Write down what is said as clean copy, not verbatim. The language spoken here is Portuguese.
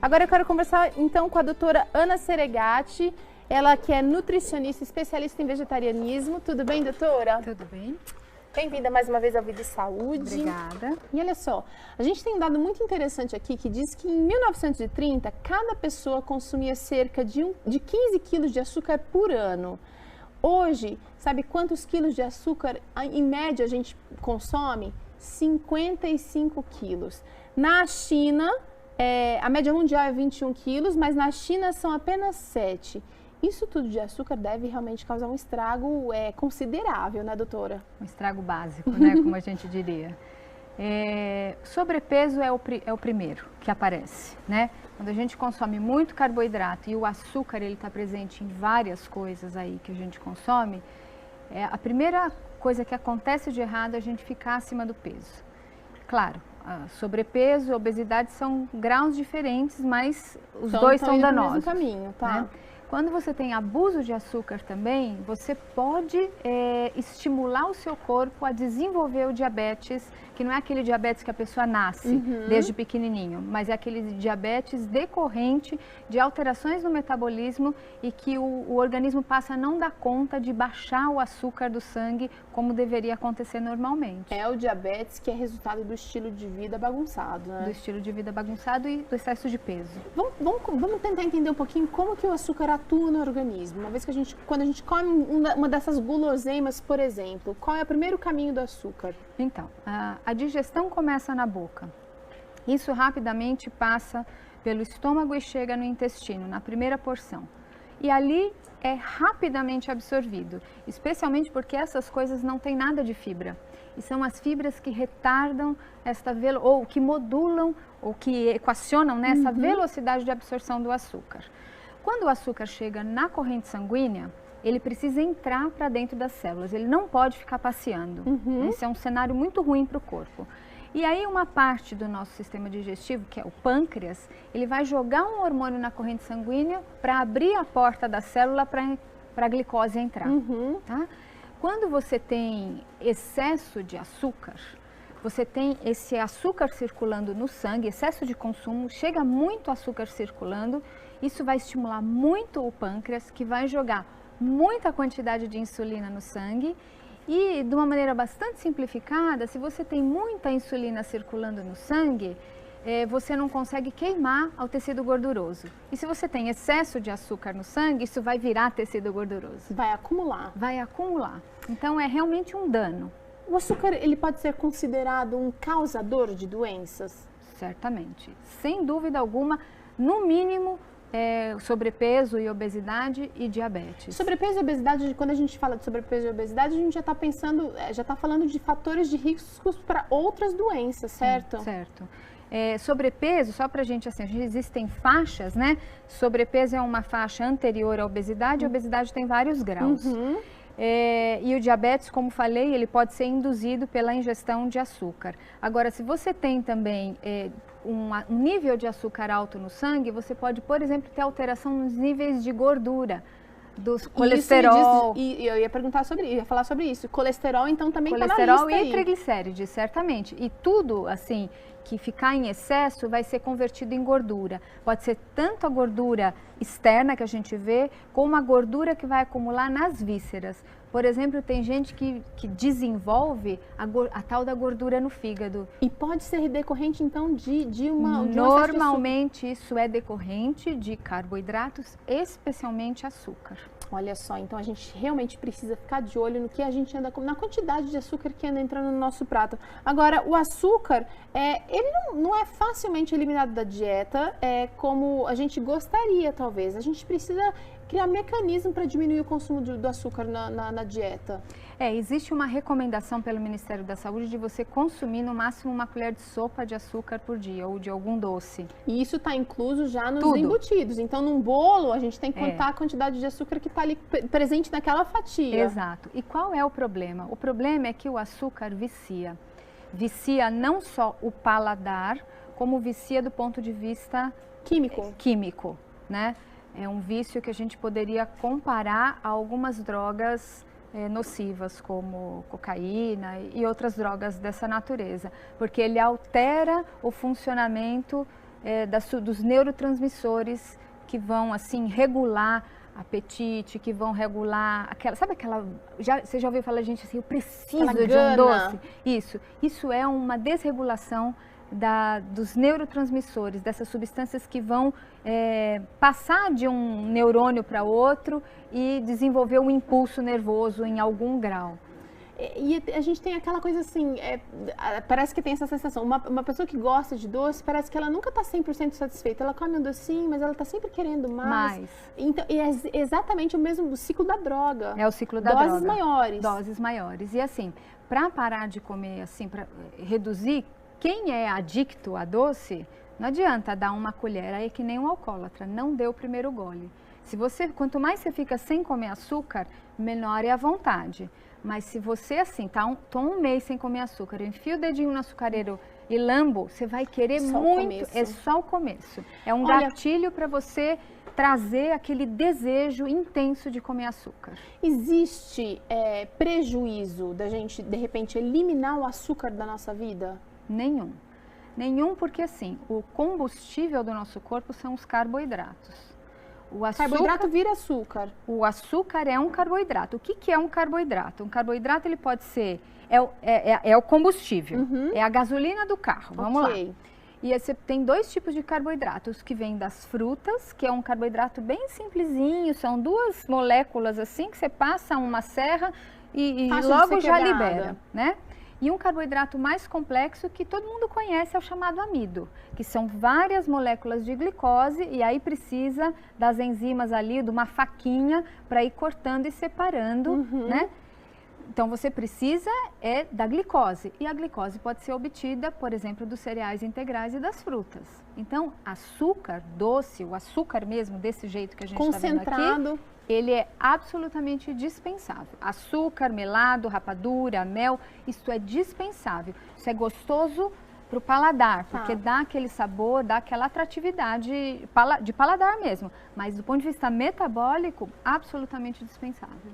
Agora eu quero conversar então com a doutora Ana Seregatti, ela que é nutricionista, especialista em vegetarianismo. Tudo bem, doutora? Tudo bem. Bem-vinda mais uma vez ao Vida e Saúde. Obrigada. E olha só, a gente tem um dado muito interessante aqui que diz que em 1930, cada pessoa consumia cerca de 15 quilos de açúcar por ano. Hoje, sabe quantos quilos de açúcar, em média, a gente consome? 55 quilos. Na China, a média mundial é 21 quilos, mas na China são apenas 7. Isso tudo de açúcar deve realmente causar um estrago considerável, né, doutora? Um estrago básico, né, como a gente diria. Sobrepeso é o primeiro que aparece, né? Quando a gente consome muito carboidrato e o açúcar ele está presente em várias coisas aí que a gente consome, a primeira coisa que acontece de errado é a gente ficar acima do peso. Claro, sobrepeso e obesidade são graus diferentes, mas os dois são danosos. No mesmo caminho, tá? Né? Quando você tem abuso de açúcar também, você pode estimular o seu corpo a desenvolver o diabetes, que não é aquele diabetes que a pessoa nasce desde pequenininho, mas é aquele diabetes decorrente de alterações no metabolismo e que o organismo passa a não dar conta de baixar o açúcar do sangue como deveria acontecer normalmente. É o diabetes que é resultado do estilo de vida bagunçado, né? Do estilo de vida bagunçado e do excesso de peso. Vamos tentar entender um pouquinho como que o açúcar atua no organismo. Uma vez que quando a gente come uma dessas guloseimas, por exemplo, qual é o primeiro caminho do açúcar? Então, a digestão começa na boca. Isso rapidamente passa pelo estômago e chega no intestino, na primeira porção. E ali é rapidamente absorvido, especialmente porque essas coisas não têm nada de fibra. E são as fibras que retardam ou que modulam, ou que equacionam, né, essa velocidade de absorção do açúcar. Quando o açúcar chega na corrente sanguínea, ele precisa entrar para dentro das células, ele não pode ficar passeando. Esse é um cenário muito ruim para o corpo. E aí uma parte do nosso sistema digestivo, que é o pâncreas, ele vai jogar um hormônio na corrente sanguínea para abrir a porta da célula para a glicose entrar. Tá? Quando você tem excesso de açúcar, você tem esse açúcar circulando no sangue, excesso de consumo, chega muito açúcar circulando, isso vai estimular muito o pâncreas, que vai jogar muita quantidade de insulina no sangue. E de uma maneira bastante simplificada, se você tem muita insulina circulando no sangue, você não consegue queimar ao tecido gorduroso. E se você tem excesso de açúcar no sangue, isso vai virar tecido gorduroso. Vai acumular. Vai acumular. Então é realmente um dano. O açúcar, ele pode ser considerado um causador de doenças? Certamente. Sem dúvida alguma, no mínimo, sobrepeso e obesidade e diabetes. Sobrepeso e obesidade, quando a gente fala de sobrepeso e obesidade, a gente já está pensando, já está falando de fatores de riscos para outras doenças, certo? Sim, certo. Sobrepeso, só para a gente, assim, existem faixas, né? Sobrepeso é uma faixa anterior à obesidade, a obesidade tem vários graus. E o diabetes, como falei, ele pode ser induzido pela ingestão de açúcar. Agora, se você tem também um nível de açúcar alto no sangue, você pode, por exemplo, ter alteração nos níveis de gordura, dos colesterol. E eu ia perguntar ia falar sobre isso. Colesterol, então, também está na lista. Colesterol e triglicérides, certamente. E tudo, assim, que ficar em excesso vai ser convertido em gordura. Pode ser tanto a gordura externa que a gente vê, como a gordura que vai acumular nas vísceras. Por exemplo, tem gente que desenvolve a tal da gordura no fígado. E pode ser decorrente, então, de uma... Normalmente, isso é decorrente de carboidratos, especialmente açúcar. Olha só, então a gente realmente precisa ficar de olho no que a gente anda na quantidade de açúcar que anda entrando no nosso prato. Agora, o açúcar, ele não é facilmente eliminado da dieta, como a gente gostaria, talvez. A gente precisa criar mecanismo para diminuir o consumo do açúcar na dieta. Existe uma recomendação pelo Ministério da Saúde de você consumir no máximo uma colher de sopa de açúcar por dia ou de algum doce. E isso está incluso já nos embutidos. Então, num bolo, a gente tem que contar a quantidade de açúcar que está ali presente naquela fatia. Exato. E qual é o problema? O problema é que o açúcar vicia. Vicia não só o paladar, como vicia do ponto de vista químico, né? É um vício que a gente poderia comparar a algumas drogas nocivas, como cocaína e outras drogas dessa natureza, porque ele altera o funcionamento dos neurotransmissores que vão, assim, regular apetite, que vão regular sabe aquela, você já ouviu falar, gente, assim, eu preciso de um doce? Isso é uma desregulação dos neurotransmissores, dessas substâncias que vão passar de um neurônio para outro e desenvolver um impulso nervoso em algum grau. E a gente tem aquela coisa assim, parece que tem essa sensação, uma pessoa que gosta de doce, parece que ela nunca está 100% satisfeita, ela come um docinho, mas ela está sempre querendo mais. Então, e é exatamente o mesmo ciclo da droga. É o ciclo da droga. Doses maiores. Doses maiores. E assim, para parar de comer, assim, para reduzir, quem é adicto a doce, não adianta dar uma colher, aí é que nem um alcoólatra, não dê o primeiro gole. Quanto mais você fica sem comer açúcar, menor é a vontade. Mas se você, assim, tô um mês sem comer açúcar, enfia o dedinho no açucareiro e lambo, você vai querer muito. É só o começo. É um gatilho para você trazer aquele desejo intenso de comer açúcar. Existe prejuízo da gente, de repente, eliminar o açúcar da nossa vida? Nenhum. Nenhum, porque assim, o combustível do nosso corpo são os carboidratos. O carboidrato vira açúcar. O açúcar é um carboidrato. O que é um carboidrato? Um carboidrato, ele pode ser, é o combustível, é a gasolina do carro, vamos lá. E você tem dois tipos de carboidratos, que vêm das frutas, que é um carboidrato bem simplesinho, são duas moléculas assim, que você passa uma serra e logo já libera, né? E um carboidrato mais complexo que todo mundo conhece é o chamado amido, que são várias moléculas de glicose e aí precisa das enzimas ali, de uma faquinha para ir cortando e separando, né? Então você precisa da glicose e a glicose pode ser obtida, por exemplo, dos cereais integrais e das frutas. Então, açúcar doce, o açúcar mesmo desse jeito que a gente está vendo aqui, ele é absolutamente dispensável. Açúcar, melado, rapadura, mel, isso é dispensável. Isso é gostoso para o paladar, porque dá aquele sabor, dá aquela atratividade de paladar mesmo. Mas do ponto de vista metabólico, absolutamente dispensável.